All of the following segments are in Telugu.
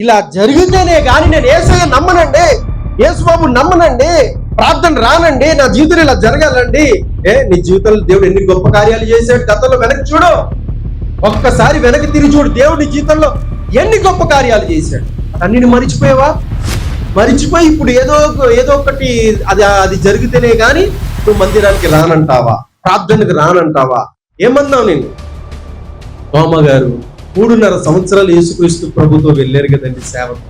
ఇలా జరిగితేనే కానీ నేను యేసయ్య నమ్మనండి, యేసుబాబు నమ్మనండి, ప్రార్థన రానండి, నా జీవితంలో ఇలా జరగాలండి. నీ జీవితంలో దేవుడు ఎన్ని గొప్ప కార్యాలు చేశాడు. గతంలో వెనక్కి చూడు, ఒక్కసారి వెనక్కి తిరిగి చూడు, దేవుడి జీవితంలో ఎన్ని గొప్ప కార్యాలు చేశాడు. అన్నిని మరిచిపోయావా? మరిచిపోయి ఇప్పుడు ఏదో ఒకటి అది జరిగితేనే కానీ నువ్వు మందిరానికి రానంటావా, ప్రార్థనకు రానంటావా? ఏమన్నావు నేను? తోమ గారు 3.5 సంవత్సరాలు యేసుక్రీస్తు ప్రభుతో వెళ్ళారు కదండి సేవకు.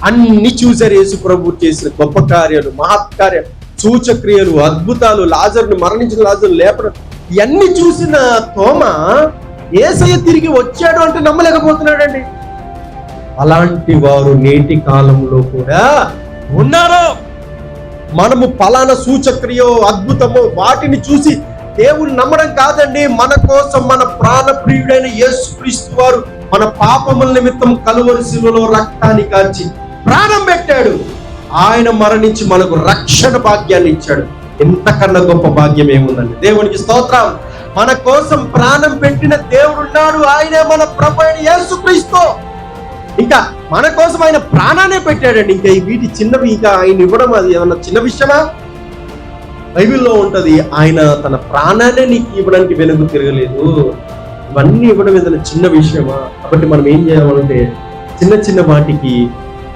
అన్ని చూశారు యేసు ప్రభు చేసిన గొప్ప కార్యాలు, మహత్కార్యాలు, సూచక్రియలు, అద్భుతాలు, లాజరుని మరణించిన లాజరు లేపడం, ఇవన్నీ చూసిన తోమ యేసయ్య తిరిగి వచ్చాడు అంటే నమ్మలేకపోతున్నాడండి. అలాంటి వారు నేటి కాలంలో కూడా ఉన్నారు. మనము ఫలానా సూచక్రియో అద్భుతమో వాటిని చూసి దేవుని నమ్మడం కాదండి. మన కోసం మన ప్రాణ ప్రియుడైన యేసుక్రీస్తు వారు మన పాపముల నిమిత్తం కలువరి శిలువలో రక్తాన్ని కార్చి ప్రాణం పెట్టాడు. ఆయన మరణించి మనకు రక్షణ భాగ్యాన్ని ఇచ్చాడు. ఎంతకన్నా గొప్ప భాగ్యం ఏముందండి? దేవునికి స్తోత్రం. మన కోసం ప్రాణం పెట్టిన దేవుడు ఉన్నాడు. ఆయనే మన ప్రభు అయిన యేసుక్రీస్తు. ఇంకా మన కోసం ఆయన ప్రాణాన్ని పెట్టాడండి. ఇంకా వీటి చిన్నవి ఇంకా ఆయన ఇవ్వడం అది ఏమన్నా చిన్న విషయమా? బైబిల్లో ఉంటది, ఆయన తన ప్రాణాన్ని నీకు ఇవ్వడానికి వెనుక తిరగలేదు. ఇవన్నీ ఇవ్వడం ఏదైనా చిన్న విషయమా? కాబట్టి మనం ఏం చేయాలంటే చిన్న వాటికి,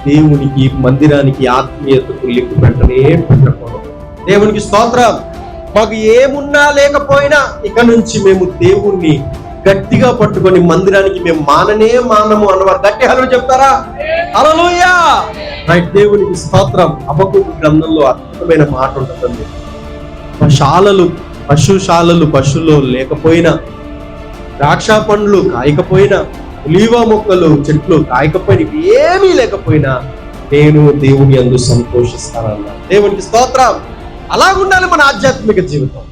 దేవునికి, మందిరానికి, ఆత్మీయతకు లింకు పెట్టకూడదు. దేవునికి స్తోత్రం. మాకు ఏమున్నా లేకపోయినా ఇక నుంచి మేము దేవుణ్ణి గట్టిగా పట్టుకొని మందిరానికి మేము మానము అన్నవారు గట్టి హల్లెలూయా చెప్తారా? హల్లెలూయా. రైట్. దేవునికి స్తోత్రం. హబక్కూకు గ్రంథంలో అద్భుతమైన మాట ఉంటుందండి. పశుశాలలు పశువులో లేకపోయినా, ద్రాక్ష పండ్లు కాయకపోయినా, ఒలీవ మొక్కలు చెట్లు కాయకపోయినా, ఏమీ లేకపోయినా నేను దేవుని యందు సంతోషిస్తానన్నా. దేవునికి స్తోత్రం. అలాగుండాలి మన ఆధ్యాత్మిక జీవితం.